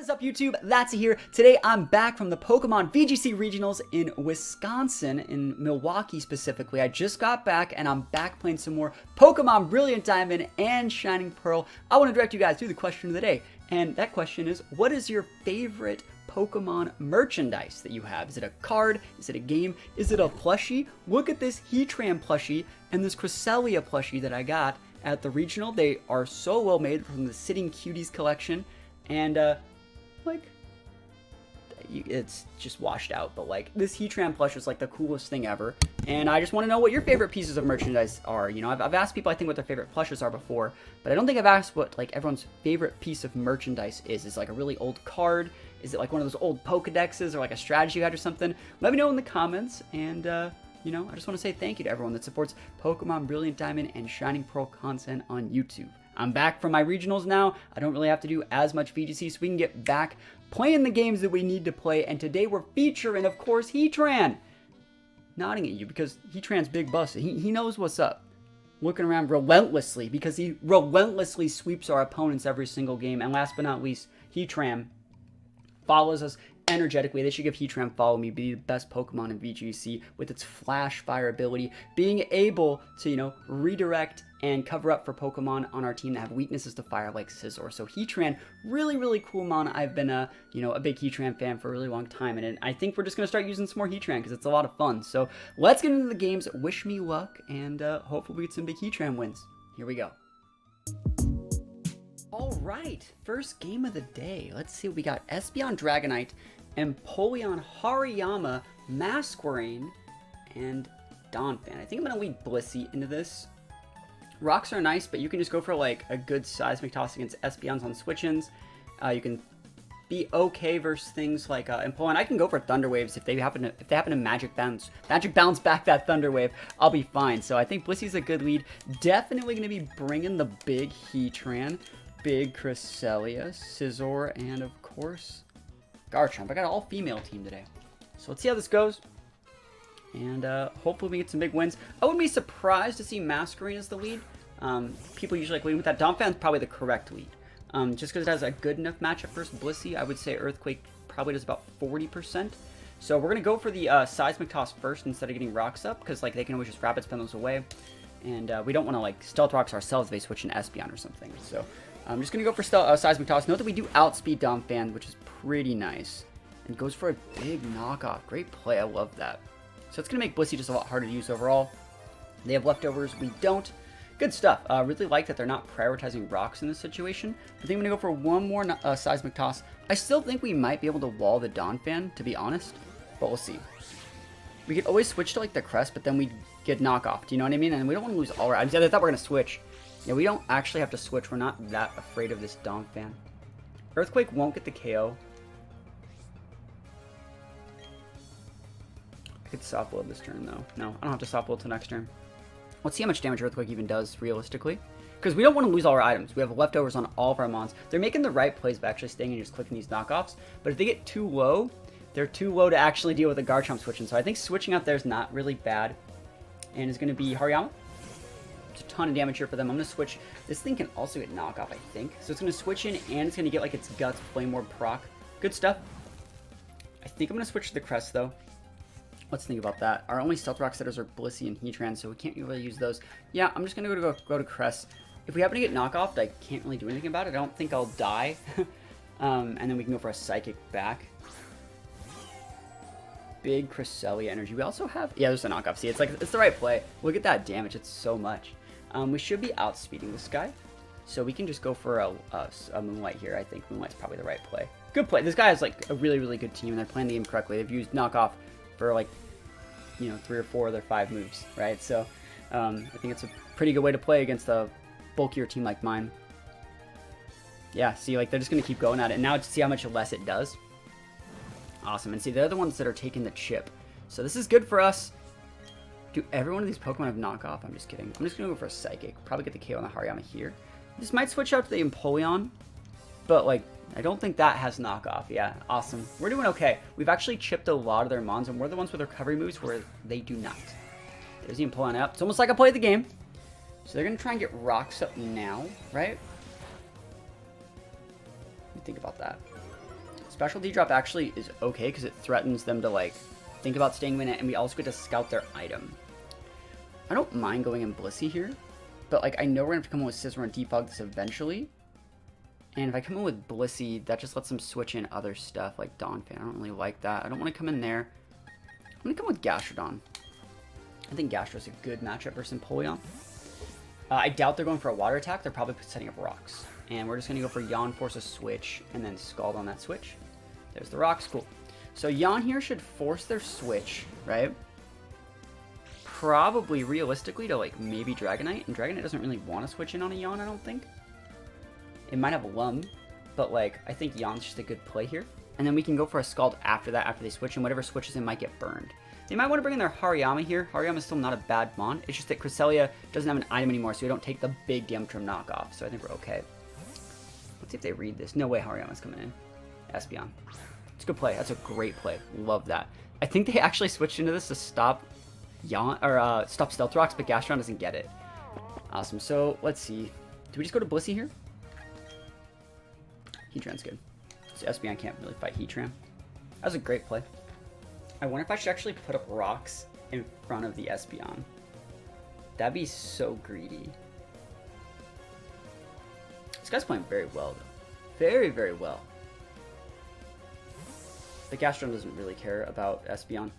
What is up, YouTube? That's here. Today I'm back from the Pokemon VGC Regionals in Wisconsin, in Milwaukee specifically. I just got back and I'm back playing some more Pokemon Brilliant Diamond and Shining Pearl. I want to direct you guys to the question of the day. And that question is, what is your favorite Pokemon merchandise that you have? Is it a card? Is it a game? Is it a plushie? Look at this Heatran plushie and this Cresselia plushie that I got at the regional. They are so well made from the Sitting Cuties collection. And, like, it's just washed out, but like this Heatran plush is like the coolest thing ever, and I just want to know what your favorite pieces of merchandise are. You know, I've asked people I think what their favorite plushes are before, but I don't think I've asked what like everyone's favorite piece of merchandise is. Is it like a really old card? Is it like one of those old Pokedexes or like a strategy guide or something? Let me know in the comments, and you know, I just want to say thank you to everyone that supports Pokemon Brilliant Diamond and Shining Pearl content on YouTube. I'm back from my regionals now. I don't really have to do as much VGC, so we can get back playing the games that we need to play. And today we're featuring, of course, Heatran. Nodding at you because Heatran's big busted. He knows what's up. Looking around relentlessly because he relentlessly sweeps our opponents every single game. And last but not least, Heatran follows us energetically. They should give Heatran Follow Me, be the best Pokemon in VGC with its Flash Fire ability, being able to, you know, redirect and cover up for Pokemon on our team that have weaknesses to fire like Scizor. So Heatran, really, really cool mon. I've been a big Heatran fan for a really long time, and I think we're just going to start using some more Heatran because it's a lot of fun. So let's get into the games. Wish me luck, and hopefully we get some big Heatran wins. Here we go. All right, first game of the day. Let's see what we got. Espeon Dragonite, Empoleon Hariyama, Masquerain, and Donphan. I think I'm going to lead Blissey into this. Rocks are nice, but you can just go for like a good Seismic Toss against Espeons on switch-ins. You can be okay versus things like Empoleon. I can go for Thunder Waves if they happen to Magic Bounce back that Thunder Wave. I'll be fine. So I think Blissey's a good lead. Definitely going to be bringing the big Heatran, big Cresselia, Scizor, and of course Garchomp. I got an all-female team today. So let's see how this goes. And hopefully we get some big wins. I wouldn't be surprised to see Masquerain as the lead. People usually like leading with that. Donphan's probably the correct lead. Just because it has a good enough matchup versus Blissey, I would say Earthquake probably does about 40%. So we're going to go for the Seismic Toss first instead of getting Rocks up, because like they can always just Rapid Spin those away. And we don't want to like Stealth Rocks ourselves if they switch an Espeon or something. So I'm just going to go for Seismic Toss. Note that we do outspeed Donphan, which is pretty nice. And goes for a big knockoff. Great play. I love that. So it's going to make Blissey just a lot harder to use overall. They have leftovers. We don't. Good stuff. Really like that they're not prioritizing rocks in this situation. I think I'm going to go for one more Seismic Toss. I still think we might be able to wall the Donphan, to be honest. But we'll see. We could always switch to like the Crest, but then we'd get knockoff. Do you know what I mean? And we don't want to lose all our items. Yeah, I thought we were going to switch. Yeah, we don't actually have to switch. We're not that afraid of this Donphan. Earthquake won't get the KO. I could soft blow this turn though. No, I don't have to soft blow till next turn. Let's see how much damage Earthquake even does realistically. Because we don't want to lose all our items. We have leftovers on all of our mons. They're making the right plays by actually staying and just clicking these knockoffs. But if they get too low, they're too low to actually deal with a Garchomp switching. So I think switching out there is not really bad. And it's going to be Hariyama. It's a ton of damage here for them. I'm going to switch. This thing can also get knockoff, I think. So it's going to switch in and it's going to get like its Guts Flame Orb proc. Good stuff. I think I'm going to switch to the Crest though. Let's think about that. Our only Stealth Rock setters are Blissey and Heatran, so we can't really use those. Yeah, I'm just going to go to Crest. If we happen to get knockoff, I can't really do anything about it. I don't think I'll die. And then we can go for a Psychic back. Big Cresselia energy. We also have... Yeah, there's a knockoff. See, it's like it's the right play. Look at that damage. It's so much. We should be outspeeding this guy. So we can just go for a Moonlight here. I think Moonlight's probably the right play. Good play. This guy has like a really, really good team, and they're playing the game correctly. They've used knockoff for like, you know, 3 or 4 of their 5 moves, right? So I think it's a pretty good way to play against a bulkier team like mine. Yeah, see, like they're just going to keep going at it. And now to see how much less it does. Awesome. And see, they're the ones that are taking the chip. So this is good for us. Do every one of these Pokemon have knockoff? I'm just kidding. I'm just going to go for a Psychic. Probably get the KO on the Hariyama here. This might switch out to the Empoleon, but like, I don't think that has knockoff. Yeah, awesome. We're doing okay. We've actually chipped a lot of their mons, and we're the ones with recovery moves where they do not. There's the Empoleon up. It's almost like I played the game. So they're going to try and get Rocks up now, right? Let me think about that. Specialty drop actually is okay because it threatens them to like think about staying in it, and we also get to scout their item. I don't mind going in Blissey here, but like I know we're gonna have to come in with Scissor and defog this eventually. And if I come in with Blissey, that just lets them switch in other stuff like Donphan. I don't really like that. I don't want to come in there. I'm gonna come with Gastrodon. I think Gastro's a good matchup versus Empoleon. I doubt they're going for a water attack. They're probably setting up rocks. And we're just going to go for Yawn, force a switch, and then Scald on that switch. There's the rocks. Cool. So Yawn here should force their switch, right? Probably realistically to like maybe Dragonite. And Dragonite doesn't really want to switch in on a Yawn, I don't think. It might have a Lum, but like I think Yawn's just a good play here. And then we can go for a Scald after that, after they switch, and whatever switches in might get burned. They might want to bring in their Hariyama here. Hariyama's still not a bad mon. It's just that Cresselia doesn't have an item anymore, so we don't take the big damage from knockoff. So I think we're okay. Let's see if they read this. No way Hariyama's coming in. Espeon. It's a good play. That's a great play. Love that. I think they actually switched into this to stop stop Stealth Rocks, but Gastrodon doesn't get it. Awesome. So let's see. Do we just go to Blissey here? Heatran's good. So Espeon can't really fight Heatran. That was a great play. I wonder if I should actually put up rocks in front of the Espeon. That'd be so greedy. This guy's playing very well, though. Very, very well. The Gastrodon doesn't really care about Espeon.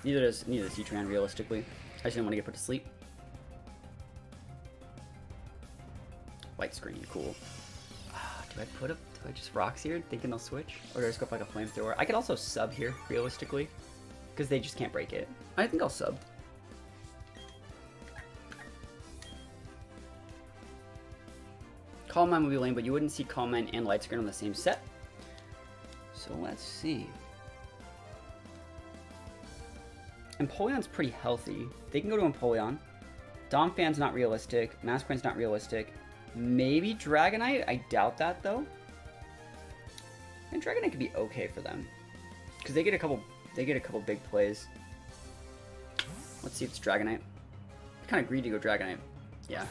Neither does Heatran, realistically. I just didn't want to get put to sleep. White screen, cool. Do I just rocks here, thinking they'll switch? Or do I just go for like a flamethrower? I could also sub here, realistically. Because they just can't break it. I think I'll sub. Calm Mind would be lame, but you wouldn't see Calm Mind and Light Screen on the same set. So let's see. Empoleon's pretty healthy. They can go to Empoleon. Donphan's not realistic. Masquerade's not realistic. Maybe Dragonite? I doubt that, though. And Dragonite could be okay for them. Because they get a couple big plays. Let's see if it's Dragonite. Kind of greedy to go Dragonite. Yeah.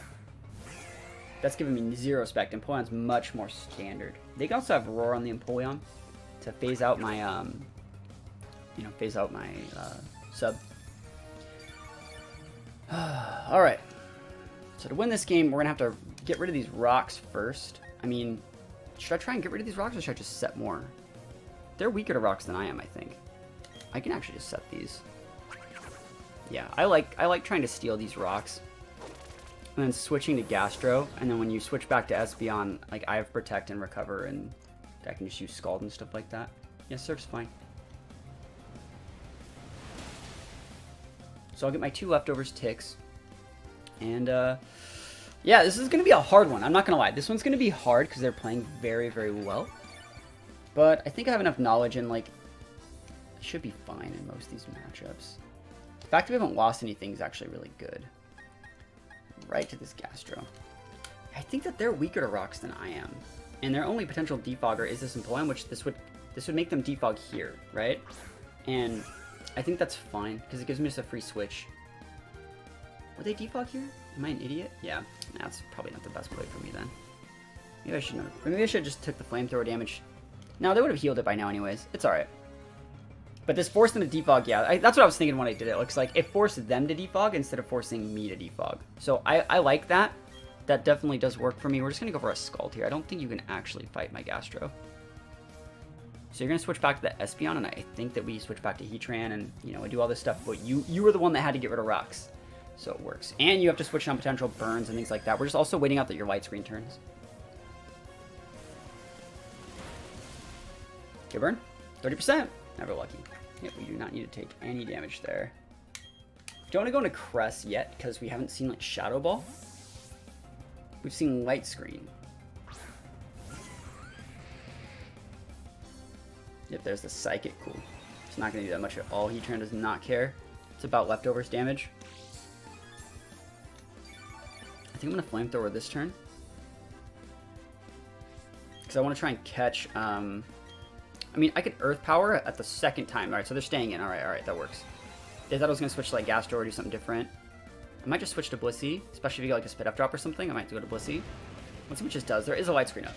That's giving me 0 spec. Empoleon's much more standard. They can also have Roar on the Empoleon to phase out my, sub. Alright. So to win this game, we're going to have to get rid of these rocks first. I mean, should I try and get rid of these rocks, or should I just set more? They're weaker to rocks than I am, I think. I can actually just set these. Yeah, I like trying to steal these rocks. And then switching to Gastro, and then when you switch back to Espeon, like I have Protect and Recover, and I can just use Scald and stuff like that. Yeah, Surf's fine. So I'll get my 2 leftovers ticks. And yeah, this is going to be a hard one. I'm not going to lie. This one's going to be hard because they're playing very, very well. But I think I have enough knowledge, and like, I should be fine in most of these matchups. The fact that we haven't lost anything is actually really good. Right to this Gastro. I think that they're weaker to rocks than I am. And their only potential defogger is this Empoleon, which this would make them defog here, right? And I think that's fine, because it gives me just a free switch. Would they defog here? Am I an idiot? Yeah, that's probably not the best play for me then. Maybe I should have. Maybe I should have just took the flamethrower damage. No, they would have healed it by now anyways. It's alright. But this forced them to defog, yeah, that's what I was thinking when I did it. It looks like it forced them to defog instead of forcing me to defog. So I like that. That definitely does work for me. We're just going to go for a Scald here. I don't think you can actually fight my Gastro. So you're going to switch back to the Espeon, and I think that we switch back to Heatran, and, you know, I do all this stuff, but you were the one that had to get rid of rocks. So it works. And you have to switch on potential burns and things like that. We're just also waiting out that your light screen turns. Okay, burn. 30%. Never lucky. Yep, we do not need to take any damage there. Don't want to go into Cress yet, because we haven't seen, like, Shadow Ball. We've seen Light Screen. Yep, there's the Psychic. Cool. It's not going to do that much at all. Heatran does not care. It's about leftovers damage. I think I'm going to Flamethrower this turn. Because I want to try and catch... I mean, I could Earth Power at the second time. Alright, so they're staying in. Alright, that works. They thought I was going to switch to like Gastro or do something different. I might just switch to Blissey, especially if you get like a Spit Up Drop or something. I might go to Blissey. Let's see what it just does. There is a Light Screen up.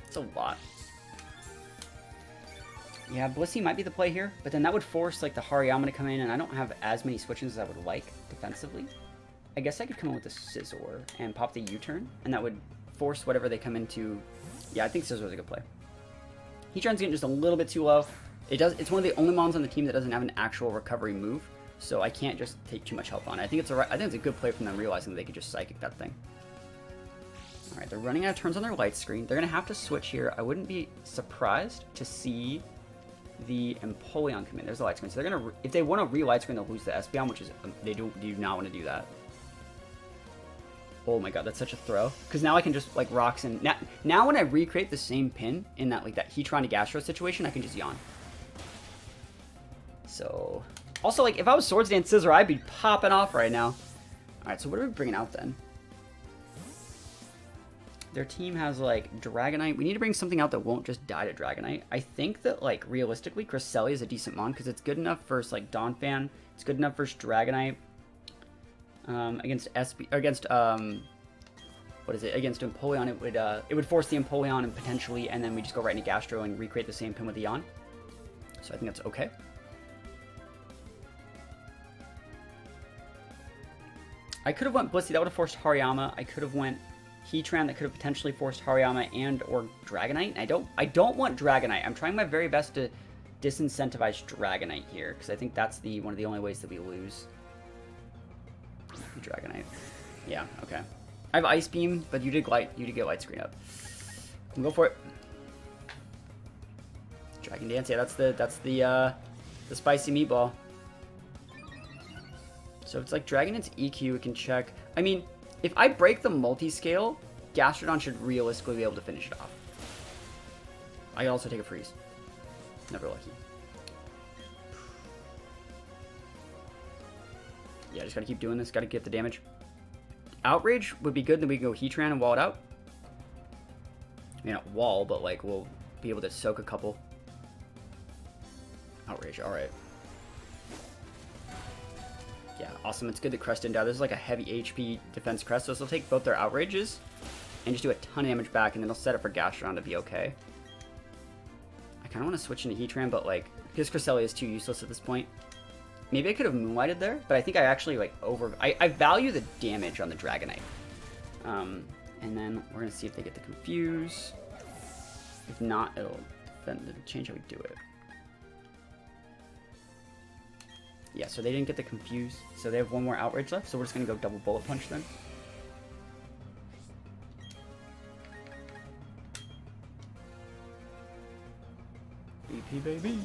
It's a lot. Yeah, Blissey might be the play here, but then that would force like the Hariyama to come in, and I don't have as many switches as I would like defensively. I guess I could come in with the Scizor and pop the U-turn, and that would force whatever they come into. Yeah, I think Scizor is a good play. Heatran's getting just a little bit too low. It's one of the only mons on the team that doesn't have an actual recovery move, so I can't just take too much health on it. I think it's a good play from them realizing that they could just psychic that thing. All right, they're running out of turns on their light screen. They're gonna have to switch here. I wouldn't be surprised to see the Empoleon come in. There's the light screen. So they're gonna, if they want to re-light screen, they'll lose the Espeon, which is they do not want to do that. Oh my god, that's such a throw. Because now I can just like rocks and now when I recreate the same pin in that like that Heatran to Gastro situation, I can just yawn. So also like if I was Swords Dance Scizor, I'd be popping off right now. All right, so what are we bringing out then? Their team has, like, Dragonite. We need to bring something out that won't just die to Dragonite. I think that, like, realistically, Cresselia is a decent mon because it's good enough versus, like, Donphan. It's good enough versus Dragonite. Against Against Empoleon, it would force the Empoleon and potentially, and then we just go right into Gastro and recreate the same pin with the Yawn. So I think that's okay. I could have went Blissey. That would have forced Hariyama. I could have went Heatran. That could have potentially forced Hariyama and or Dragonite. I don't want Dragonite. I'm trying my very best to disincentivize Dragonite here because I think that's one of the only ways that we lose. Dragonite. Yeah. Okay. I have Ice Beam, but you did get Light Screen up. Go for it. Dragon Dance. Yeah, that's the spicy meatball. So it's like Dragon Dance EQ. It can check. I mean, if I break the multi-scale, Gastrodon should realistically be able to finish it off. I can also take a freeze. Never lucky. Yeah, just gotta keep doing this. Gotta get the damage. Outrage would be good. Then we can go Heatran and wall it out. I mean, not wall, but like we'll be able to soak a couple. Outrage. All right. Yeah, awesome. It's good that Crest didn't die. This is like a heavy HP defense Crest, so they'll take both their outrages and just do a ton of damage back, and then they'll set it for Gastrodon to be okay. I kind of want to switch into Heatran, but like, because Cresselia is too useless at this point. Maybe I could have Moonlighted there, but I think I actually like I value the damage on the Dragonite. And then we're going to see if they get the Confuse. If not, it'll change how we do it. Yeah, so they didn't get the Confuse, so they have one more Outrage left, so we're just going to go double Bullet Punch then. BP baby.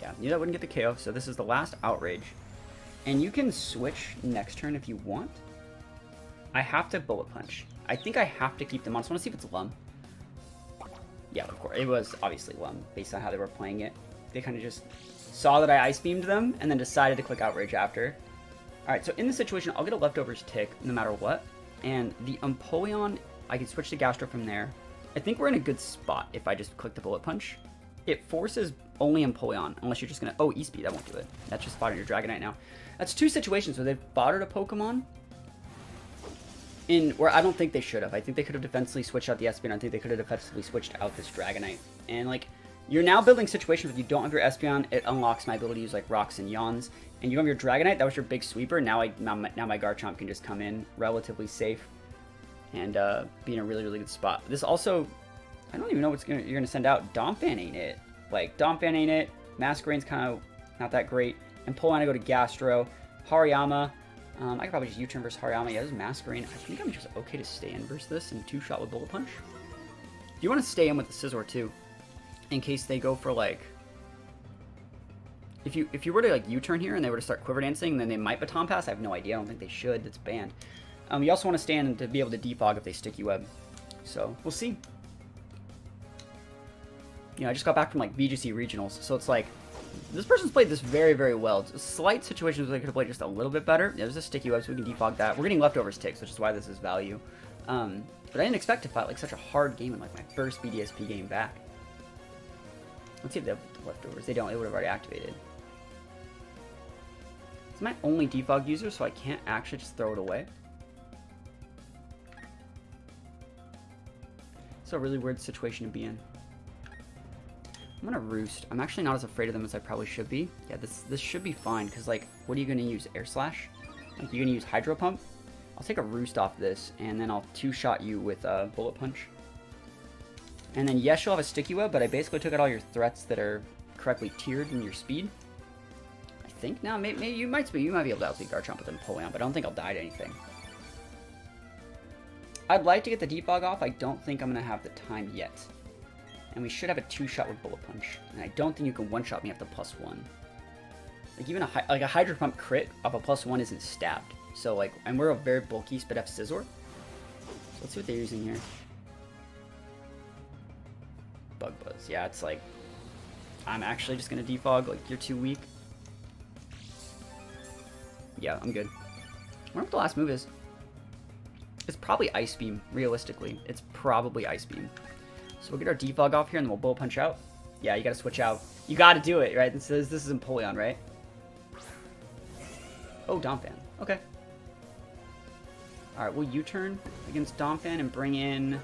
Yeah, knew that wouldn't get the KO, so this is the last Outrage. And you can switch next turn if you want. I have to Bullet Punch. I think I have to keep them on, so I want to see if it's Lum. Yeah, of course, it was obviously Lum, based on how they were playing it. They kind of just saw that I Ice Beamed them, and then decided to click Outrage after. Alright, so in this situation, I'll get a Leftovers tick, no matter what. And the Empoleon, I can switch to Gastro from there. I think we're in a good spot if I just click the Bullet Punch. It forces only Empoleon, unless you're just going to... Oh, E-Speed, that won't do it. That's just spotted your Dragonite now. That's two situations where they've spotted a Pokemon in where I don't think they should have. I think they could have defensively switched out the Espeon. I think they could have defensively switched out this Dragonite. And, like... You're now building situations where you don't have your Espeon, it unlocks my ability to use like Rocks and Yawns. And you have your Dragonite, that was your big sweeper. Now my Garchomp can just come in relatively safe and be in a really, really good spot. This also, I don't even know you're gonna send out. Donphan ain't it. Like, Donphan ain't it. Masquerade's kind of not that great. And Empoleon, I go to Gastro. Hariyama, I could probably just U-turn versus Hariyama. Yeah, this is Masquerade. I think I'm just okay to stay in versus this and two-shot with Bullet Punch. You want to stay in with the Scizor too, in case they go for like, if you were to like U-turn here and they were to start Quiver Dancing, then they might Baton Pass. I have no idea. I don't think they should. It's banned. You also want to stand to be able to defog if they Sticky Web. So we'll see. You know, I just got back from like VGC regionals, so it's like this person's played this very, very well. It's slight situations where they could have played just a little bit better. Yeah, there's a Sticky Web, so we can defog that. We're getting Leftovers ticks, which is why this is value. But I didn't expect to fight like such a hard game in like my first BDSP game back. Let's see if they have Leftovers. They don't. They would have already activated. It's my only defog user, so I can't actually just throw it away. It's a really weird situation to be in. I'm gonna Roost. I'm actually not as afraid of them as I probably should be. Yeah, this should be fine, because, like, what are you gonna use? Air Slash? Like, you're gonna use Hydro Pump? I'll take a Roost off this, and then I'll two-shot you with Bullet Punch. And then, yes, you'll have a Sticky Web, but I basically took out all your threats that are correctly tiered in your speed. I think now, maybe you might be able to outspeed Garchomp with Empoleon, but I don't think I'll die to anything. I'd like to get the Defog off. I don't think I'm gonna have the time yet. And we should have a two-shot with Bullet Punch. And I don't think you can one-shot me off the +1. Like, even a Hydro Pump crit off a +1 isn't stabbed. So, like, and we're a very bulky Spit F Scizor. So let's see what they're using here. Bug Buzz. Yeah, it's like, I'm actually just going to defog. Like, you're too weak. Yeah, I'm good. I wonder what the last move is. It's probably Ice Beam, realistically. It's probably Ice Beam. So we'll get our defog off here and then we'll Bullet Punch out. Yeah, you got to switch out. You got to do it, right? This is Empoleon, right? Oh, Donphan. Okay. Alright, we'll U-turn against Donphan and bring in...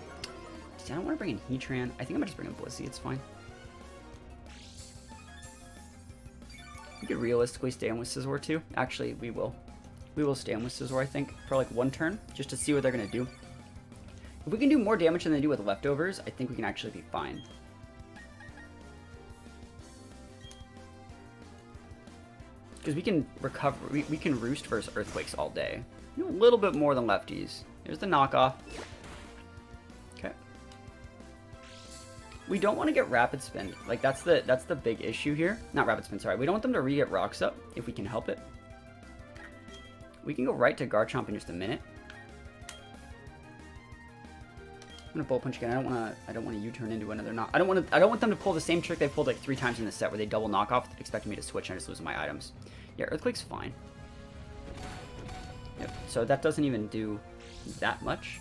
See, I don't want to bring in Heatran. I think I'm going to just bring in Blissey. It's fine. We could realistically stay on with Scizor too. Actually, we will. We will stay on with Scizor, I think, for like one turn, just to see what they're going to do. If we can do more damage than they do with leftovers, I think we can actually be fine. Because we can recover, we can Roost versus Earthquakes all day. You know, a little bit more than lefties. There's the knockoff. Okay. We don't want to get Rapid Spin. Like, that's the big issue here. Not Rapid Spin, sorry. We don't want them to re-get Rocks up, if we can help it. We can go right to Garchomp in just a minute. I'm gonna Bullet Punch again. I don't want to U-turn into another knock. I don't want them to pull the same trick they pulled like 3 times in the set where they double knock off, expecting me to switch and I just lose my items. Yeah, Earthquake's fine. Yep. So that doesn't even do that much.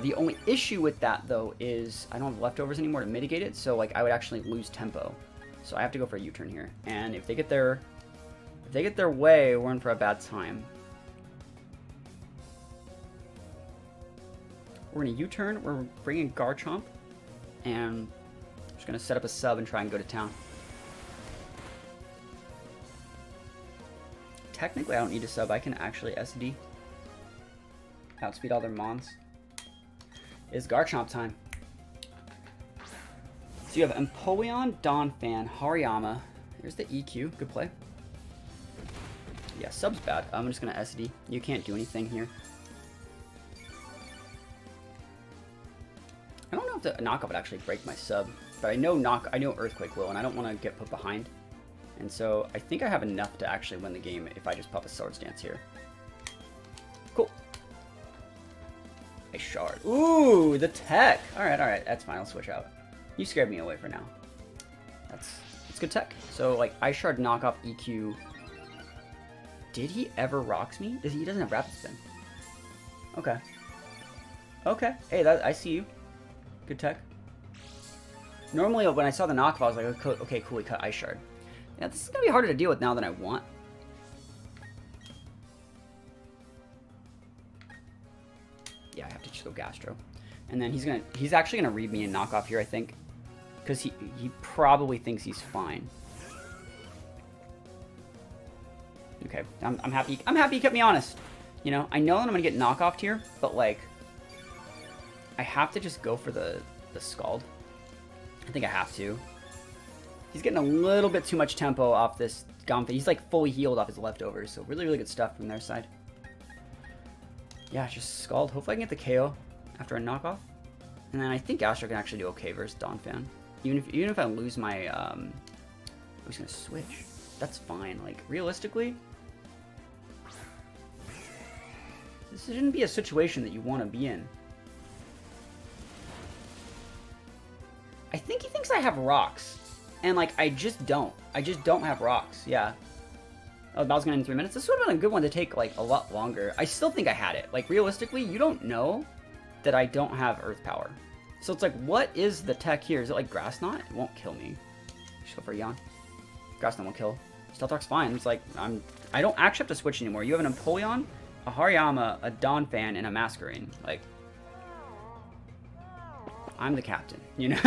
The only issue with that though is I don't have leftovers anymore to mitigate it, so like I would actually lose tempo. So I have to go for a U-turn here. And if they get their way, we're in for a bad time. We're going to U-turn, we're bringing Garchomp, and I'm just going to set up a sub and try and go to town. Technically, I don't need a sub, I can actually SD. Outspeed all their mons. It's Garchomp time. So you have Empoleon, Donphan, Hariyama. Here's the EQ, good play. Yeah, sub's bad. I'm just going to SD. You can't do anything here. I don't know if the knockoff would actually break my sub, but I know Earthquake will, and I don't want to get put behind. And so I think I have enough to actually win the game if I just pop a Swords Dance here. Cool. A Shard. Ooh, the tech. All right, that's fine. I'll switch out. You scared me away for now. That's good tech. So like Ice Shard knockoff EQ. Did he ever rocks me? He doesn't have Rapid Spin. Okay. Okay. Hey, I see you. Good tech. Normally, when I saw the knockoff, I was like, okay, cool, he cut Ice Shard. Yeah, this is going to be harder to deal with now than I want. Yeah, I have to just go Gastro. And then he's actually going to read me and knock off here, I think. Because he probably thinks he's fine. Okay, I'm happy. I'm happy he kept me honest. You know, I know that I'm going to get knockoffed here, but like... I have to just go for the Scald. I think I have to. He's getting a little bit too much tempo off this Gompa. He's like fully healed off his leftovers, so really, really good stuff from their side. Yeah, just Scald. Hopefully I can get the KO after a knockoff. And then I think Astro can actually do okay versus Donphan. Even if I lose my... Who's going to switch? That's fine. Like, realistically... This shouldn't be a situation that you want to be in. I think he thinks I have rocks. And, like, I just don't. I just don't have rocks. Yeah. Oh, the battle's gonna end in 3 minutes. This would have been a good one to take, like, a lot longer. I still think I had it. Like, realistically, you don't know that I don't have Earth Power. So it's like, what is the tech here? Is it, like, Grass Knot? It won't kill me. Just go for a Yawn. Grass Knot won't kill. Stealth Rock's fine. It's like, I don't actually have to switch anymore. You have an Empoleon, a Hariyama, a Donphan, and a Masquerain. Like... I'm the captain, you know?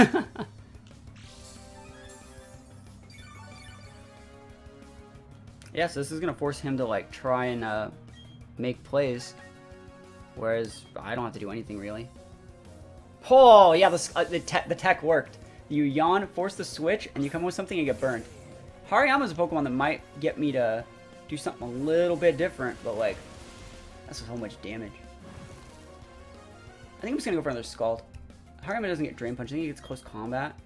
Yeah, so this is gonna force him to like try and make plays, whereas I don't have to do anything really. Oh yeah, the tech worked. You yawn, force the switch, and you come up with something and get burned. Hariyama's a Pokemon that might get me to do something a little bit different, but like, that's so much damage. I think I'm just gonna go for another Scald. Hariyama doesn't get Drain Punch. I think he gets close combat.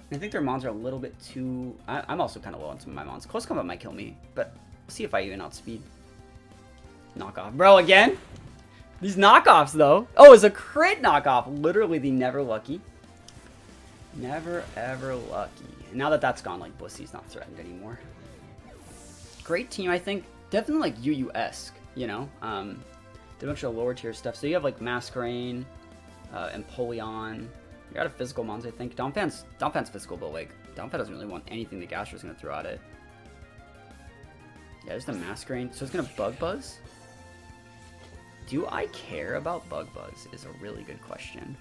And I think their mons are a little bit too... I'm also kind of low on some of my mons. Close combat might kill me, but we'll see if I even outspeed. Knockoff. Bro, again? These knockoffs, though. Oh, it's a crit knockoff. Literally the never lucky. Never, ever lucky. And now that that's gone, like, Blissy's not threatened anymore. Great team, I think. Definitely, like, UU-esque, you know? Did a bunch of lower tier stuff. So you have, like, Masquerain, Empoleon. You're out of physical mons, I think. Donphan's physical, but, like, Donphan doesn't really want anything that Gastro's going to throw at it. Yeah, there's the Masquerain. So it's going to Bug Buzz? Do I care about Bug Buzz is a really good question.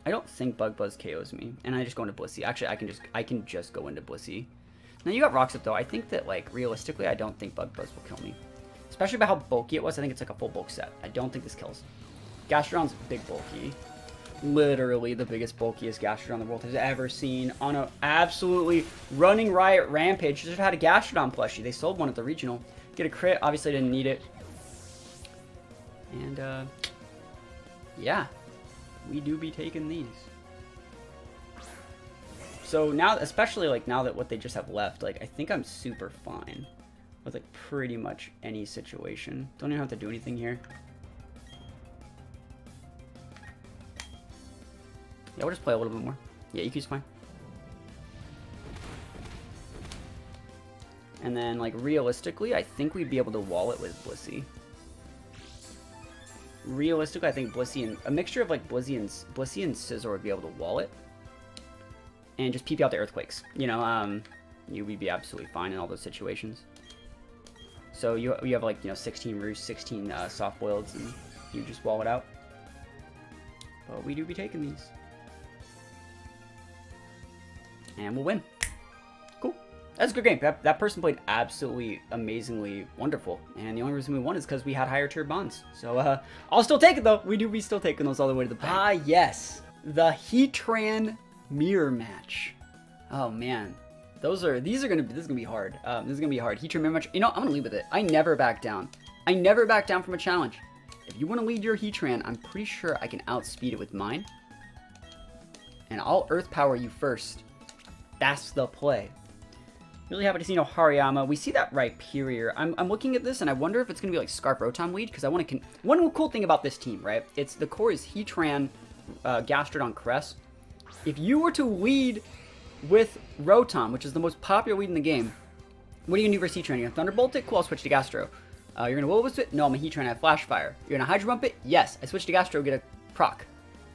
I don't think Bug Buzz KOs me, and I just go into Blissey. Actually, I can just go into Blissey. Now you got Rocks up though. I think that like realistically, I don't think Bug Buzz will kill me, especially by how bulky it was. I think it's like a full bulk set. I don't think this kills. Gastrodon's big bulky, literally the biggest bulkiest Gastrodon the world has ever seen on a absolutely running riot rampage. Just had a Gastrodon plushie. They sold one at the regional. Get a crit. Obviously didn't need it. And yeah. We do be taking these. So now, especially like now that what they just have left, like I think I'm super fine with like pretty much any situation. Don't even have to do anything here. Yeah, we'll just play a little bit more. Yeah, EQ's fine. And then like realistically, I think we'd be able to wall it with Blissey. Realistically, I think Blissey and a mixture of like Blissey and Scizor would be able to wall it, and just PP out the Earthquakes. You know, you would be absolutely fine in all those situations. So you have like 16 Roost, 16 soft boileds, and you just wall it out. But we do be taking these, and we'll win. Cool. That's a good game. That person played absolutely amazingly wonderful, and the only reason we won is because we had higher tier bonds. So I'll still take it though. We do be still taking those all the way to the bank. Ah yes, the Heatran mirror match. Oh man, this is gonna be hard. This is gonna be hard. Heatran mirror match. You know, I'm gonna lead with it. I never back down. I never back down from a challenge. If you want to lead your Heatran, I'm pretty sure I can outspeed it with mine, and I'll Earth Power you first. That's the play. Really happy to see Hariyama. We see that Rhyperior. I'm looking at this and I wonder if it's gonna be like Scarf Rotom lead, because I want to. One cool thing about this team, right? It's the core is Heatran, Gastrodon, Cress. If you were to lead with Rotom, which is the most popular lead in the game, what are you gonna do versus Heatran? You're gonna Thunderbolt it? Cool, I'll switch to Gastro. You're gonna Will-O-Wisp it? No, I'm a Heatran. I have Flash Fire. You're gonna Hydro Bump it? Yes, I switch to Gastro, get a proc.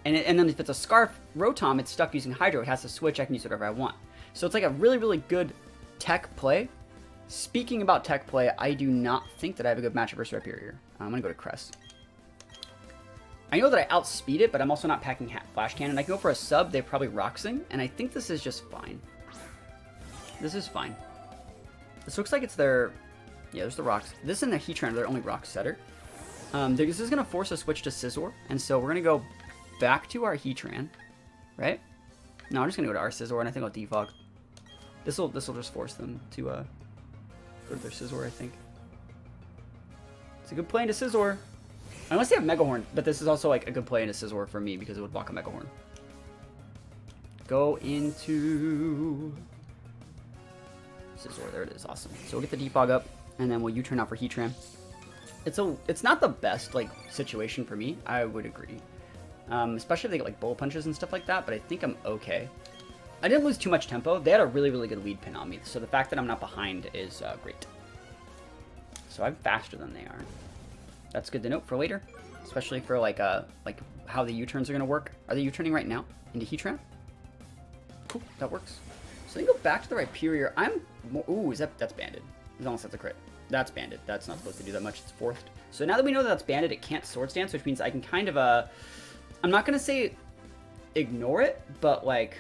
And then if it's a Scarf Rotom, it's stuck using Hydro. It has to switch. I can use whatever I want. So it's like a really, really good tech play. Speaking about tech play, I do not think that I have a good matchup versus Rhyperior. I'm going to go to Cress. I know that I outspeed it, but I'm also not packing Flash Cannon. I can go for a sub. They're probably Roxing, and I think this is just fine. This is fine. This looks like it's their... Yeah, there's the Rocks. This and the Heatran are their only Rock setter. This is going to force a switch to Scizor, and so we're going to go back to our Heatran, right? No, I'm just going to go to our Scizor, and I think I'll defog. This will just force them to go to their Scizor, I think. It's a good play into Scizor. Unless they have Mega Horn, but this is also like a good play into Scizor for me because it would block a Mega Horn. Go into Scizor. There it is. Awesome. So we'll get the defog up, and then we'll U-turn out for Heatran. It's not the best like situation for me. I would agree, especially if they get like Bullet Punches and stuff like that. But I think I'm okay. I didn't lose too much tempo. They had a really, really good lead pin on me, so the fact that I'm not behind is great. So I'm faster than they are. That's good to note for later, especially for like how the U-turns are gonna work. Are they U-turning right now into Heatran? Cool, that works. So then go back to the Rhyperior. Ooh, that's banded. Unless that's a crit. That's banded. That's not supposed to do that much. It's forced. So now that we know that that's banded, it can't Swords Dance, which means I can kind of I'm not gonna say ignore it, but like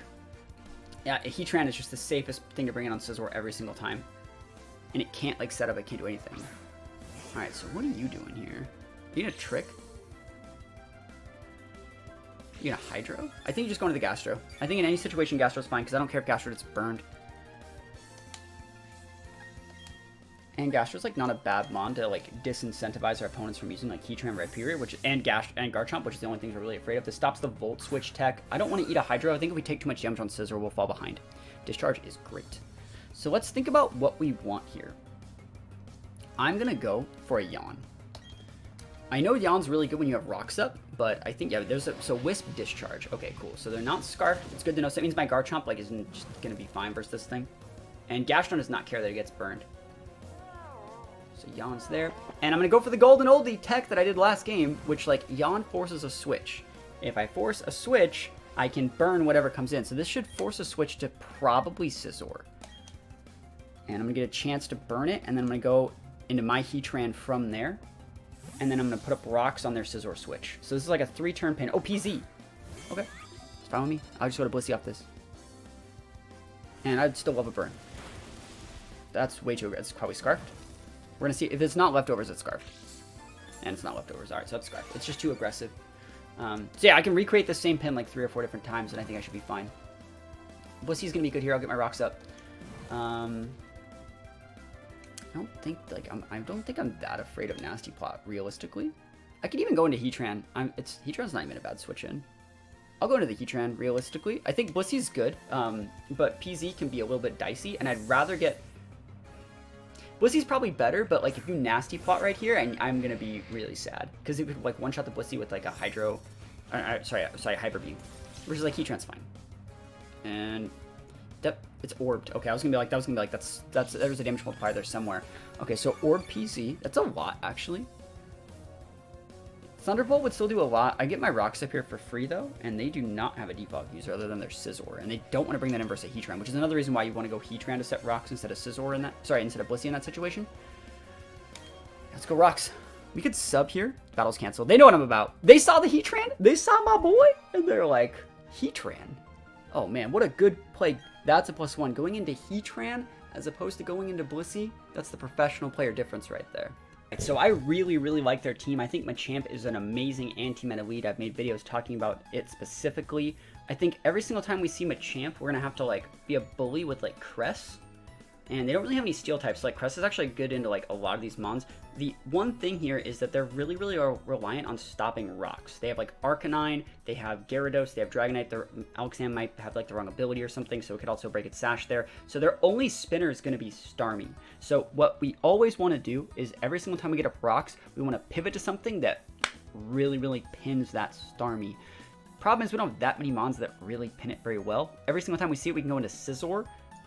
Yeah, Heatran is just the safest thing to bring in on Scizor every single time. And it can't, like, set up. It can't do anything. Alright, so what are you doing here? You gonna trick? You gonna Hydro? I think you just go into the Gastro. I think in any situation, Gastro's fine, because I don't care if Gastro gets burned. And Gastro's, like, not a bad mon to, like, disincentivize our opponents from using, like, Heatran Red Period, which and Garchomp, which is the only things we're really afraid of. This stops the Volt Switch tech. I don't want to eat a Hydro. I think if we take too much damage on Scizor, we'll fall behind. Discharge is great. So let's think about what we want here. I'm going to go for a Yawn. I know Yawn's really good when you have Rocks up, but I think, yeah, there's a... So Wisp, Discharge. Okay, cool. So they're not Scarfed. It's good to know. So that means my Garchomp, like, isn't just going to be fine versus this thing. And Gastrodon does not care that it gets burned. So Yawn's there. And I'm going to go for the Golden Oldie tech that I did last game, which, like, Yawn forces a switch. If I force a switch, I can burn whatever comes in. So this should force a switch to probably Scizor. And I'm going to get a chance to burn it, and then I'm going to go into my Heatran from there. And then I'm going to put up rocks on their Scizor switch. So this is like a 3-turn pin. Oh, PZ. Okay. Follow me. I'll just go to Blissey off this. And I'd still love a burn. That's way too aggressive. It's probably Scarfed. We're going to see. If it's not leftovers, it's Scarfed. And it's not leftovers. Alright, so it's Scarfed. It's just too aggressive. So yeah, I can recreate the same pin like 3 or 4 different times, and I think I should be fine. Blissey's going to be good here. I'll get my rocks up. I don't think I'm that afraid of Nasty Plot, realistically. I could even go into Heatran. Heatran's not even a bad switch in. I'll go into the Heatran, realistically. I think Blissey's good, but PZ can be a little bit dicey, and I'd rather get... Blissey's probably better, but, like, if you Nasty Plot right here, I'm gonna be really sad. Because it would, like, one-shot the Blissey with, like, a Hydro... sorry, Hyper Beam. Versus, like, Heatran's fine. And... It's orbed. Okay, I was gonna be like, there's a damage multiplier there somewhere. Okay, so orb PZ, that's a lot actually. Thunderbolt would still do a lot. I get my rocks up here for free though, and they do not have a default user other than their Scizor, and they don't want to bring that in versus a Heatran, which is another reason why you want to go Heatran to set rocks instead of Scizor in that. Sorry, instead of Blissey in that situation. Let's go rocks. We could sub here. Battle's canceled. They know what I'm about. They saw the Heatran. They saw my boy, and they're like, Heatran. Oh man, what a good play. That's a +1. Going into Heatran as opposed to going into Blissey, that's the professional player difference right there. So I really, really like their team. I think Machamp is an amazing anti-meta lead. I've made videos talking about it specifically. I think every single time we see Machamp, we're going to have to like be a bully with like Cress. And they don't really have any steel types. So, like, Cress is actually good into, like, a lot of these mons. The one thing here is that they're really, really reliant on stopping rocks. They have, like, Arcanine, they have Gyarados, they have Dragonite. Their Alakazam might have, like, the wrong ability or something, so it could also break its sash there. So their only spinner is going to be Starmie. So what we always want to do is every single time we get up rocks, we want to pivot to something that really, really pins that Starmie. Problem is we don't have that many mons that really pin it very well. Every single time we see it, we can go into Scizor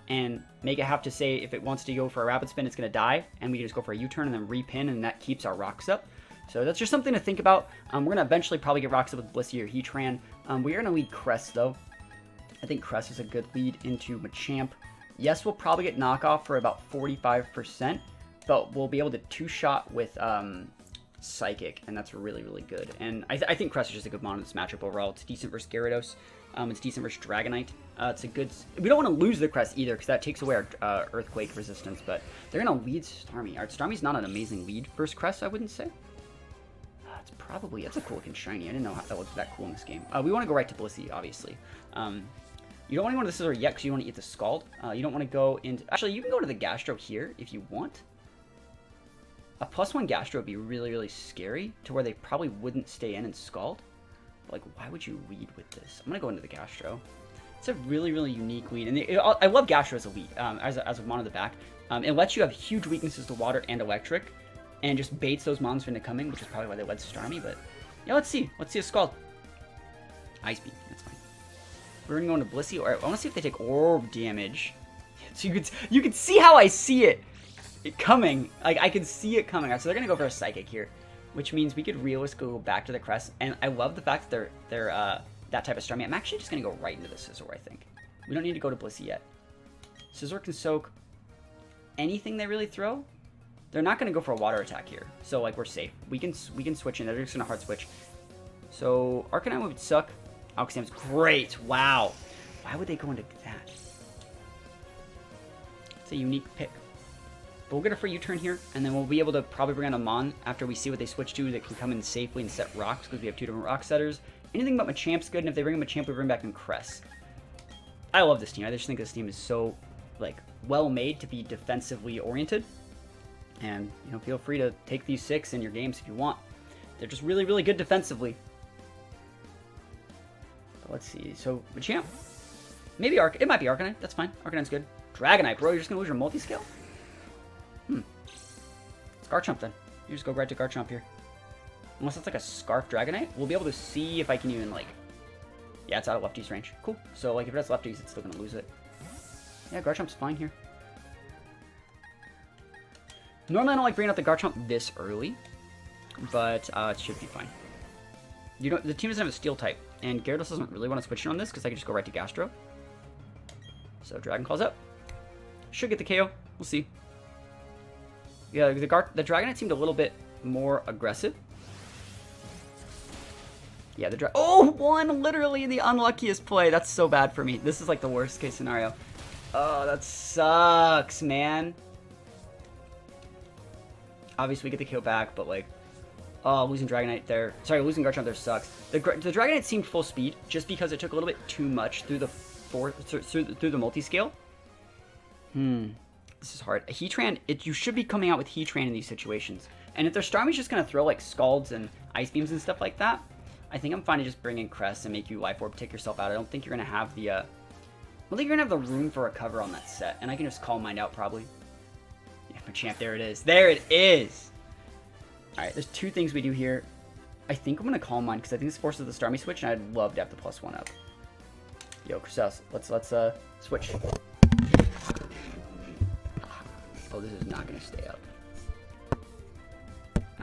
and make it have to say if it wants to go for a rapid spin, it's going to die, and we can just go for a U-turn and then repin, and that keeps our rocks up. So that's just something to think about. We're going to eventually probably get rocks up with Blissey or Heatran. We are going to lead Cress, though. I think Cress is a good lead into Machamp. Yes, we'll probably get knockoff for about 45%, but we'll be able to two-shot with Psychic, and that's really, really good. And I think Cress is just a good mon in this matchup overall. It's decent versus Gyarados. It's decent versus Dragonite. It's a good... We don't want to lose the Crest either, because that takes away our Earthquake resistance, but they're going to lead Starmie. Starmie's not an amazing lead versus Crest, I wouldn't say. It's probably... That's a cool looking shiny. I didn't know how that looked that cool in this game. We want to go right to Blissey, obviously. You don't want to go to the Scizor yet, because you want to eat the Scald. You don't want to go into... Actually, you can go to the Gastro here, if you want. A +1 Gastro would be really, really scary, to where they probably wouldn't stay in and Scald. But, like, why would you lead with this? I'm going to go into the Gastro. It's a really, really unique lead. And I love Gastro as a lead, as a mon on the back. It lets you have huge weaknesses to water and electric, and just baits those mons into coming, which is probably why they led Starmie. But, yeah, let's see. Let's see a Scald. Ice Beam. That's fine. We're going to go into Blissey. Or I want to see if they take orb damage. So you can see how I see it coming. Like, I can see it coming. So they're going to go for a Psychic here, which means we could realistically go back to the Crest. And I love the fact that they're that type of Starmie. I'm actually just going to go right into the Scizor, I think. We don't need to go to Blissey yet. Scizor can soak anything they really throw. They're not going to go for a water attack here. So, like, we're safe. We can switch in. They're just going to hard switch. So, Arcanine would suck. Alakazam's great. Wow. Why would they go into that? It's a unique pick. But we'll get a free U-turn here, and then we'll be able to probably bring on a Mon after we see what they switch to that can come in safely and set rocks, because we have 2 different rock setters. Anything but Machamp's good, and if they bring him Machamp, we bring back in Cress. I love this team. I just think this team is so, like, well made to be defensively oriented. And, you know, feel free to take these 6 in your games if you want. They're just really, really good defensively. But let's see. So, Machamp. Maybe it might be Arcanine. That's fine. Arcanine's good. Dragonite, bro. You're just going to lose your multi-scale? It's Garchomp then. You just go right to Garchomp here. Unless it's like a Scarf Dragonite, we'll be able to see if I can even, like... Yeah, it's out of lefty's range. Cool. So, like, if it has lefties, it's still going to lose it. Yeah, Garchomp's fine here. Normally, I don't like bringing out the Garchomp this early, but it should be fine. You don't. The team doesn't have a Steel type, and Gyarados doesn't really want to switch in on this because I can just go right to Gastro. So, Dragon Claw's up. Should get the KO. We'll see. Yeah, the Dragonite seemed a little bit more aggressive. Yeah, one literally the unluckiest play. That's so bad for me. This is like the worst case scenario. Oh, that sucks, man. Obviously, we get the KO back, but like, oh, losing Dragonite there. Sorry, losing Garchomp there sucks. The Dragonite seemed full speed just because it took a little bit too much through the through the multi-scale. This is hard. Heatran, you should be coming out with Heatran in these situations. And if their Starmie's just gonna throw like Scalds and Ice Beams and stuff like that, I think I'm fine to just bring in Cress and make you Life Orb, take yourself out. I don't think you're gonna have the I don't think you're gonna have the room for a cover on that set, and I can just Calm Mind out probably. Yeah, Machamp, there it is. There it is! Alright, there's 2 things we do here. I think I'm gonna Calm Mind, because I think this forces the Starmie switch, and I'd love to have the +1 up. Yo, Cresselia, let's switch. Oh, this is not gonna stay up.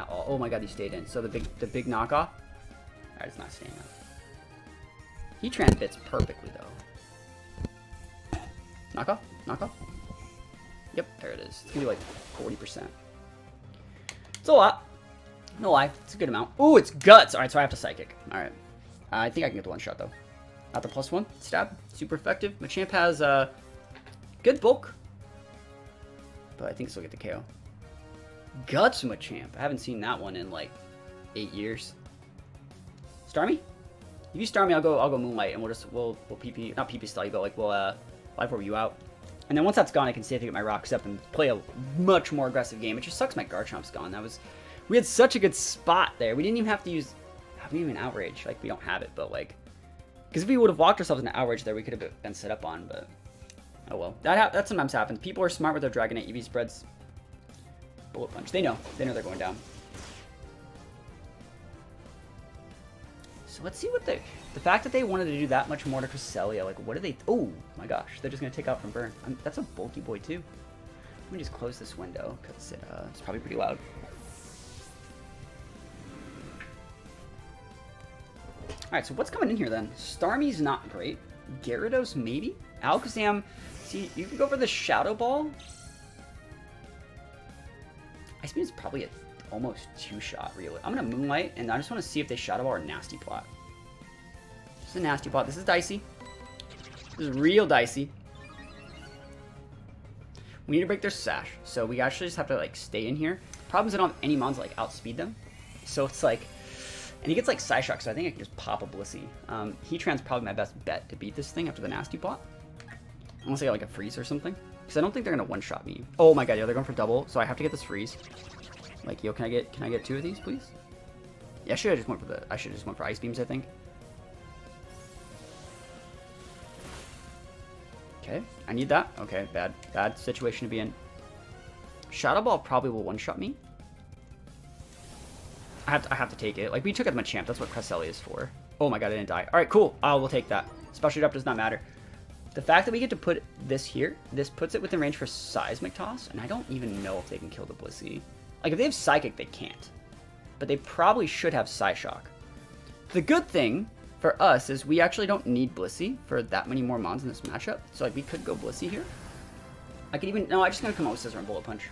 Oh my god, he stayed in. So the big knockoff? Alright, it's not staying up. Heatran fits perfectly though. Knockoff? Knockoff? Yep, there it is. It's gonna be like 40%. It's a lot. No lie, it's a good amount. Ooh, it's Guts! Alright, so I have to Psychic. Alright. I think I can get the one shot though. Not the +1. Stab. Super effective. Machamp has good bulk. But I think still get the KO. Guts Machamp. I haven't seen that one in like 8 years. Starmie? If you Starmie, I'll go Moonlight, and we'll PP, not PP style you, but like we'll Life Orb you out. And then once that's gone, I can safely get my rocks up and play a much more aggressive game. It just sucks my Garchomp's gone. We had such a good spot there. We didn't even have to use, even Outrage. Like, we don't have it, but like, because if we would have locked ourselves into Outrage there, we could have been set up on, but oh well. That sometimes happens. People are smart with their Dragonite EV spreads. Bullet Punch. They know they're going down. So let's see what the fact that they wanted to do that much more to Cresselia, like what do they, oh my gosh, they're just going to take out from Burn. That's a bulky boy too. Let me just close this window because it's probably pretty loud. Alright, so what's coming in here then? Starmie's not great. Gyarados maybe? Alakazam, see, you can go for the Shadow Ball. Ice Beam is probably a almost 2-shot, really. I'm going to Moonlight, and I just want to see if they Shadow Ball or Nasty Plot. This is a Nasty Plot. This is dicey. This is real dicey. We need to break their Sash, so we actually just have to, like, stay in here. Problem is I don't have any mons to, like, outspeed them. So it's, like... And he gets, like, Psyshock, so I think I can just pop a Blissey. Heatran's probably my best bet to beat this thing after the Nasty Plot. Unless I get, like, a Freeze or something. Because I don't think they're going to one-shot me. Oh my god, yeah, they're going for double, so I have to get this Freeze. Like, yo, can I get 2 of these, please? Yeah, I should have just went for Ice Beams, I think. Okay, I need that. Okay, bad situation to be in. Shadow Ball probably will one-shot me. I have to take it. Like, we took it with Machamp. That's what Cresselia is for. Oh my god, I didn't die. Alright, cool. We'll take that. Special Drop does not matter. The fact that we get to put this here, this puts it within range for Seismic Toss, and I don't even know if they can kill the Blissey. Like, if they have Psychic, they can't. But they probably should have Psyshock. The good thing for us is we actually don't need Blissey for that many more mons in this matchup. So, like, we could go Blissey here. I could even... No, I'm just going to come out with Scissor and Bullet Punch.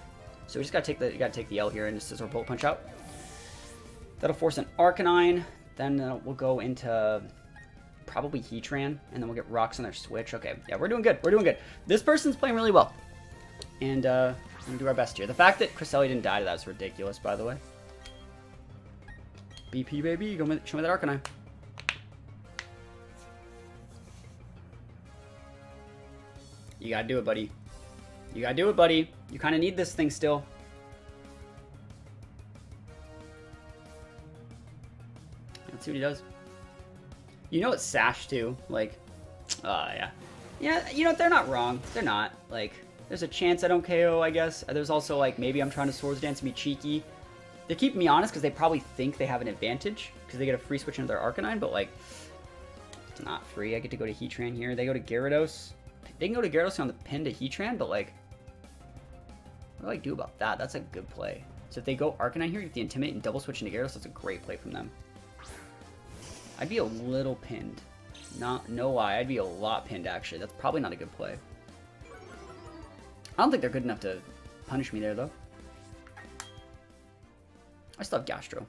So we just got to take the L here and just Scissor Bullet Punch out. That'll force an Arcanine. Then we'll go into probably Heatran, and then we'll get rocks on their switch. Okay, yeah, we're doing good. We're doing good. This person's playing really well. And we're going to do our best here. The fact that Cresselia didn't die to that is ridiculous, by the way. BP, baby. Show me that Arcanine. You gotta do it, buddy. You gotta do it, buddy. You kind of need this thing still. Let's see what he does. You know it's Sash, too. Like, yeah. Yeah, you know, they're not wrong. They're not. Like, there's a chance I don't KO, I guess. There's also, like, maybe I'm trying to Swords Dance and be cheeky. They're keeping me honest because they probably think they have an advantage because they get a free switch into their Arcanine, but, like, it's not free. I get to go to Heatran here. They go to Gyarados. They can go to Gyarados on the pin to Heatran, but, like, what do I do about that? That's a good play. So if they go Arcanine here, get the Intimidate and double switch into Gyarados, that's a great play from them. I'd be a little pinned. No lie, I'd be a lot pinned, actually. That's probably not a good play. I don't think they're good enough to punish me there, though. I still have Gastro.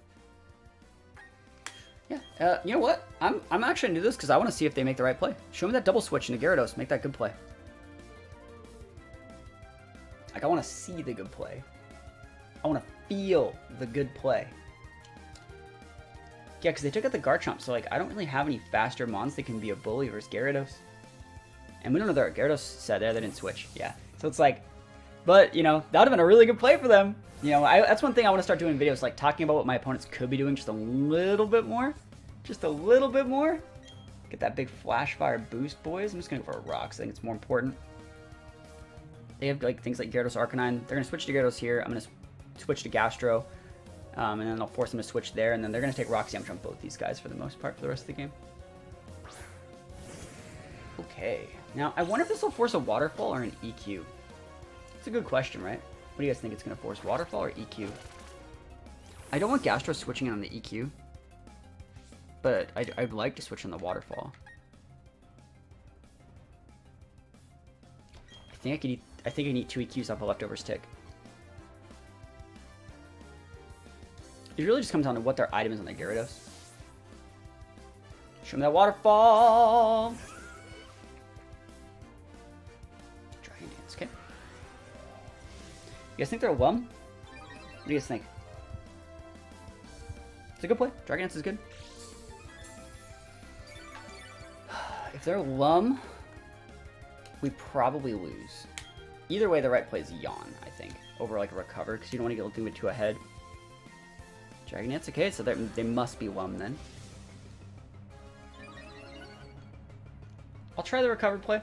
Yeah, you know what? I'm actually gonna do this because I want to see if they make the right play. Show me that double switch into Gyarados. Make that good play. Like, I want to see the good play. I want to feel the good play. Yeah, because they took out the Garchomp, so, like, I don't really have any faster mons that can be a bully versus Gyarados. And we don't know their Gyarados said there, they didn't switch. Yeah. So it's like, but, you know, that would have been a really good play for them. You know, that's one thing I want to start doing in videos, like talking about what my opponents could be doing just a little bit more. Just a little bit more. Get that big Flash Fire boost, boys. I'm just going to go for rocks. I think it's more important. They have, like, things like Gyarados Arcanine. They're going to switch to Gyarados here. I'm going to switch to Gastro. And then I'll force them to switch there. And then they're going to take Rock Damage on both these guys for the most part for the rest of the game. Okay. Now, I wonder if this will force a Waterfall or an EQ. It's a good question, right? What do you guys think it's going to force? Waterfall or EQ? I don't want Gastro switching in on the EQ. But I'd like to switch on the Waterfall. I think I can eat 2 EQs off a leftover stick. It really just comes down to what their item is on the Gyarados. Show me that Waterfall! Dragon Dance, okay. You guys think they're a Whelm? What do you guys think? It's a good play. Dragon Dance is good. If they're a Whelm, we probably lose. Either way, the right play is Yawn, I think, over like a Recover, because you don't want to get Ultimate 2 ahead. Dragon Dance, okay, so they must be Whelm then. I'll try the Recovered play.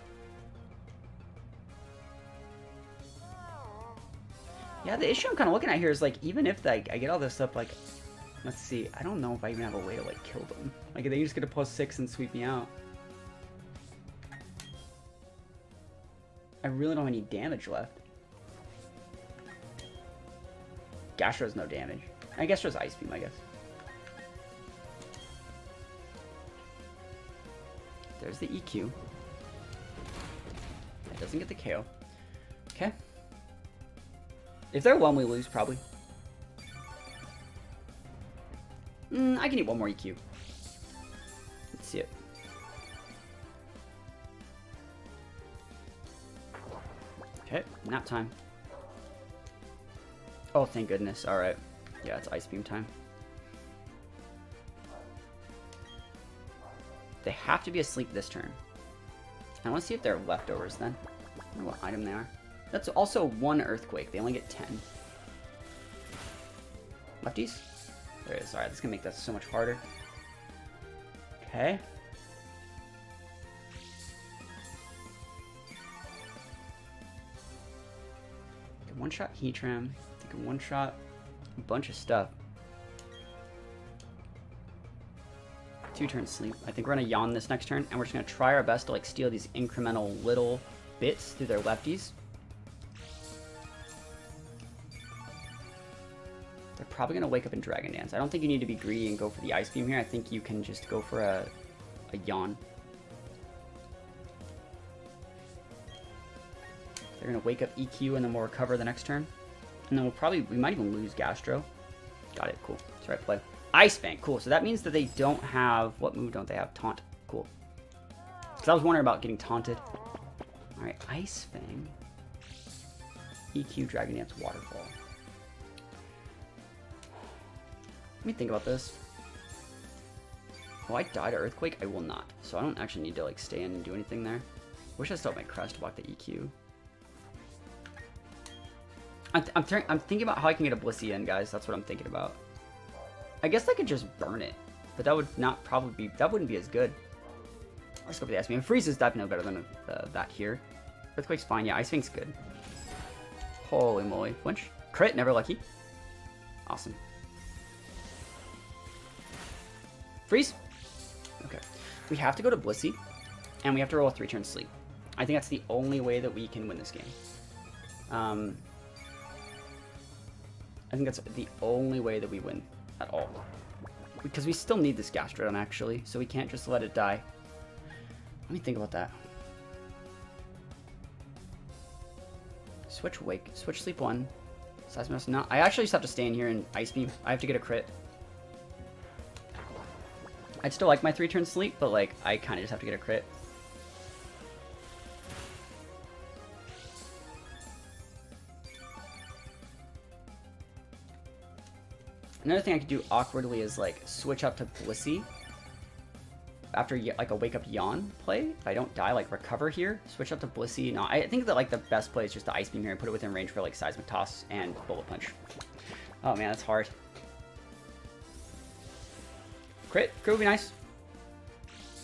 Yeah, the issue I'm kind of looking at here is, like, even if I get all this up, like, let's see, I don't know if I even have a way to, like, kill them. Like, they just get a +6 and sweep me out. I really don't have any damage left. Gastro has no damage. I guess there's Ice Beam, I guess. There's the EQ. That doesn't get the KO. Okay. If they're one, we lose, probably. I can eat one more EQ. Let's see it. Okay, nap time. Oh, thank goodness. Alright. Yeah, it's Ice Beam time. They have to be asleep this turn. I want to see if they're leftovers then. I wonder what item they are. That's also 1 Earthquake. They only get 10. Lefties? There it is. Alright, that's going to make that so much harder. Okay. Can one-shot Heatran. They can one-shot a bunch of stuff. 2 turns sleep. I think we're going to yawn this next turn, and we're just going to try our best to like steal these incremental little bits through their lefties. They're probably going to wake up in Dragon Dance. I don't think you need to be greedy and go for the Ice Beam here. I think you can just go for a yawn. They're going to wake up EQ, and then we'll recover the next turn. And then we might even lose Gastro. Got it, cool. That's the right play. Ice Fang, cool. So that means that they don't have, what move don't they have? Taunt, cool. Because I was wondering about getting taunted. Alright, Ice Fang. EQ, Dragon Dance, Waterfall. Let me think about this. Will I die to Earthquake? I will not. So I don't actually need to like stay in and do anything there. Wish I still had my Crest to block the EQ. I'm thinking about how I can get a Blissey in, guys. That's what I'm thinking about. I guess I could just burn it, but that would not probably be, that wouldn't be as good. Let's go for the Ice Beam. Freeze is definitely better than that here. Earthquake's fine. Yeah, Ice Fang's good. Holy moly. Flinch. Crit, never lucky. Awesome. Freeze. Okay. We have to go to Blissey, and we have to roll a 3-turn sleep. I think that's the only way that we can win this game. I think that's the only way that we win at all. Because we still need this Gastrodon, actually, so we can't just let it die. Let me think about that. Switch Wake. Switch Sleep 1. Seismos, no. I actually just have to stay in here and Ice Beam. I have to get a crit. I'd still like my 3-turn sleep, but like I kind of just have to get a crit. Another thing I could do awkwardly is like switch up to Blissey after like a Wake Up Yawn play. If I don't die, like recover here, switch up to Blissey. No, I think that like the best play is just the Ice Beam here and put it within range for like Seismic Toss and Bullet Punch. Oh man, that's hard. Crit would be nice.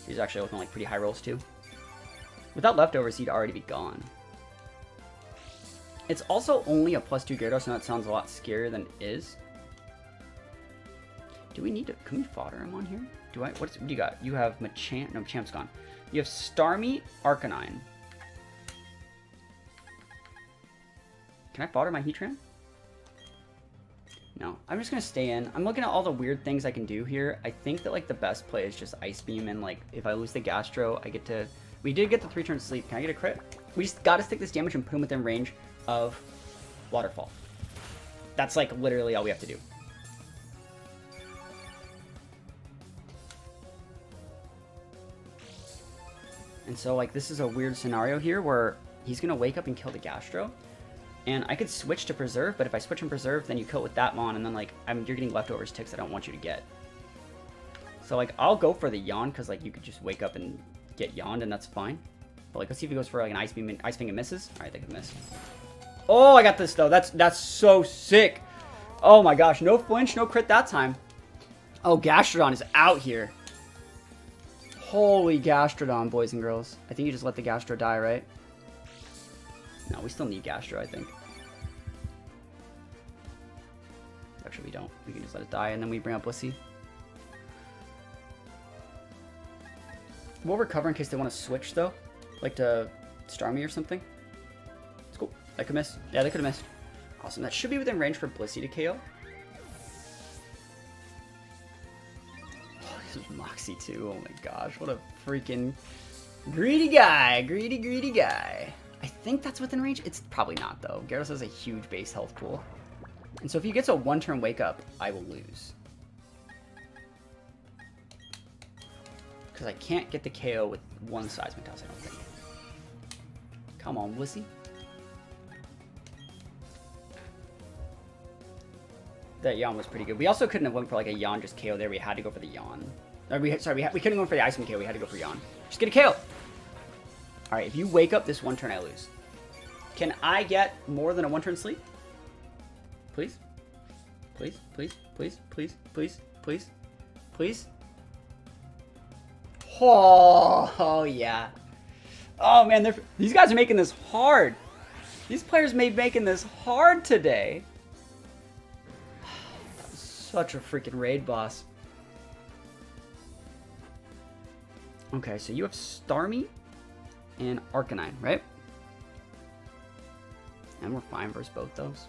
He's actually looking like pretty high rolls too. Without leftovers, he'd already be gone. It's also only a +2 Gyarados, and that sounds a lot scarier than it is. Do we need to? Can we fodder him on here? What do you got? You have Machamp. No, Machamp's gone. You have Starmie, Arcanine. Can I fodder my Heatran? No. I'm just gonna stay in. I'm looking at all the weird things I can do here. I think that like the best play is just Ice Beam, and like if I lose the Gastro, I get to. We did get the 3-turn sleep. Can I get a crit? We just gotta stick this damage and put him within range of Waterfall. That's like literally all we have to do. And so, like, this is a weird scenario here where he's going to wake up and kill the Gastro. And I could switch to Preserve, but if I switch and Preserve, then you kill it with that Mon, and then, like, you're getting leftovers ticks I don't want you to get. So, like, I'll go for the Yawn, because, like, you could just wake up and get Yawned, and that's fine. But, like, let's see if he goes for, like, an Ice Beam, and Ice Fang and misses. Alright, they could miss. Oh, I got this, though. That's so sick. Oh, my gosh. No flinch, no crit that time. Oh, Gastrodon is out here. Holy Gastrodon, boys and girls. I think you just let the Gastro die, right? No, we still need Gastro, I think. Actually, we don't. We can just let it die, and then we bring up Blissey. We'll recover in case they want to switch, though. Like to Starmie or something. It's cool. That could miss. Yeah, they could have missed. Awesome. That should be within range for Blissey to KO. This is Moxie too. Oh my gosh, what a freaking greedy guy. Greedy guy. I think that's within range. It's probably not though. Gyarados has a huge base health pool. And so if he gets a 1-turn wake up, I will lose. Because I can't get the KO with one Seismic Toss, I don't think. Come on, Blissey. That Yawn was pretty good. We also couldn't have went for like a Yawn just KO there. We had to go for the Yawn. We couldn't go for the Ice Beam KO. We had to go for Yawn. Just get a KO. Alright, if you wake up this 1 turn, I lose. Can I get more than a 1-turn sleep? Please? Please? Please? Please? Please? Please? Please? Please? Oh yeah. Oh man, these guys are making this hard. These players making this hard today. Such a freaking raid boss. Okay, so you have Starmie and Arcanine, right? And we're fine versus both those.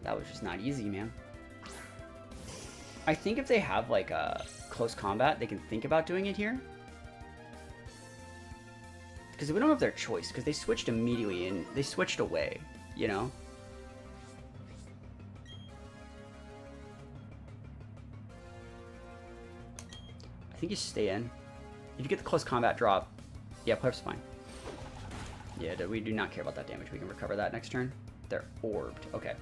That was just not easy, man. I think if they have like a close combat, they can think about doing it here. Because we don't have their choice, because they switched immediately and they switched away, you know? I think you stay in. If you get the close combat drop, yeah, play-up's fine. Yeah, we do not care about that damage. We can recover that next turn. They're orbed. Okay.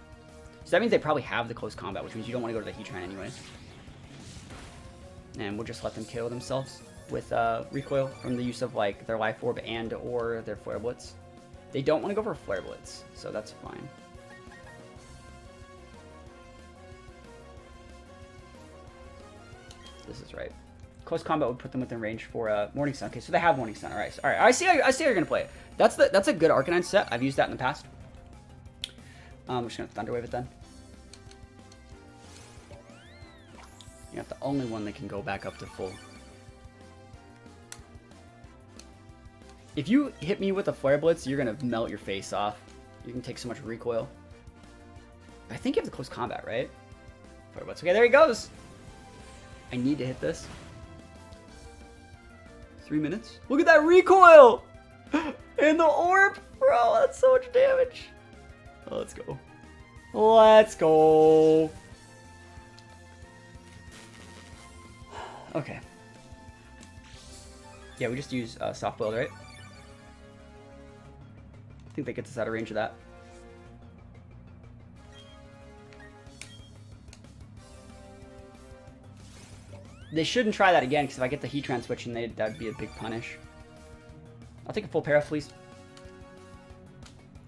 So that means they probably have the close combat, which means you don't want to go to the Heatran anyway. And we'll just let them KO themselves with recoil from the use of like their life orb and or their flare blitz. They don't want to go for flare blitz, so that's fine. This is right. Close combat would put them within range for Morning Sun. Okay, so they have Morning Sun. All right, all right. I see how you're gonna play it. That's a good Arcanine set. I've used that in the past. I'm just gonna Thunderwave it then. You have the only one that can go back up to full. If you hit me with a Flare Blitz, you're gonna melt your face off. You can take so much recoil. I think you have the close combat, right? Flare Blitz. Okay, there he goes. I need to hit this. 3 minutes. Look at that recoil! And the orb! Bro, that's so much damage. Oh, let's go. Let's go. Okay. Yeah, we just use soft boiled, right? I think that gets us out of range of that. They shouldn't try that again, because if I get the Heatran switch, and that would be a big punish. I'll take a full pair, please.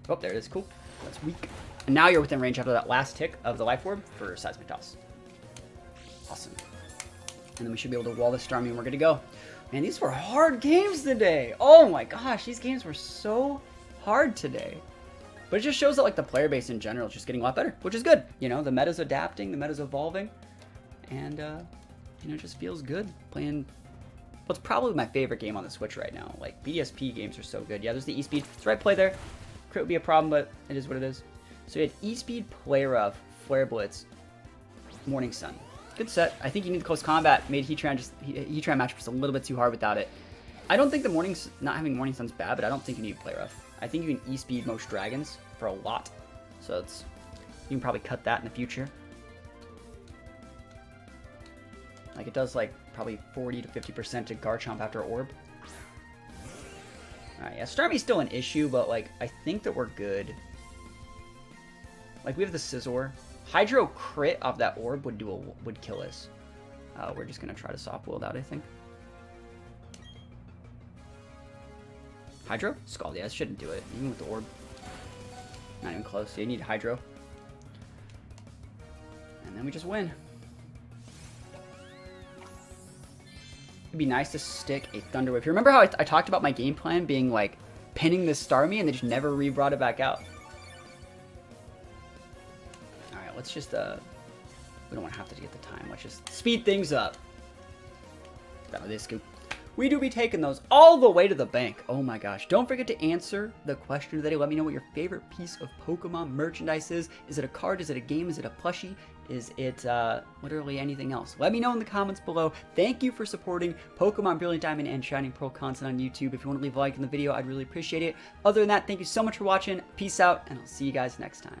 Oh, there it is. Cool. That's weak. And now you're within range after that last tick of the life orb for Seismic Toss. Awesome. And then we should be able to wall this Starmie, and we're good to go. Man, these were hard games today. Oh my gosh, these games were so hard today. But it just shows that like the player base in general is just getting a lot better, which is good. You know, the meta's adapting, the meta's evolving, and you know, it just feels good playing what's probably my favorite game on the Switch right now. Like, BDSP games are so good. Yeah, there's the E-Speed. It's the right play there. Crit would be a problem, but it is what it is. So we had E-Speed, Play Rough, Flare Blitz, Morning Sun. Good set. I think you need the close combat. Made Heatran matchup just a little bit too hard without it. I don't think not having Morning Sun's bad, but I don't think you need Play Rough. I think you can E-Speed most dragons for a lot. So it's, you can probably cut that in the future. Like, it does like probably 40 to 50% to Garchomp after Orb. Alright, yeah, Starmie's still an issue, but like, I think that we're good. Like, we have the Scizor. Hydro crit off that Orb would kill us. We're just gonna try to soft boil out, I think. Hydro? Scald, yeah, it shouldn't do it, even with the Orb. Not even close. Yeah, you need Hydro. And then we just win. It'd be nice to stick a Thunder Wave. Remember how I talked about my game plan being like pinning this Starmie and they just never re-brought it back out? Alright, let's just, we don't want to have to get the time. Let's just speed things up. Got this scoop. We do be taking those all the way to the bank. Oh my gosh. Don't forget to answer the question of the day. Let me know what your favorite piece of Pokemon merchandise is. Is it a card? Is it a game? Is it a plushie? Is it literally anything else? Let me know in the comments below. Thank you for supporting Pokemon Brilliant Diamond and Shining Pearl content on YouTube. If you want to leave a like in the video, I'd really appreciate it. Other than that, thank you so much for watching. Peace out, and I'll see you guys next time.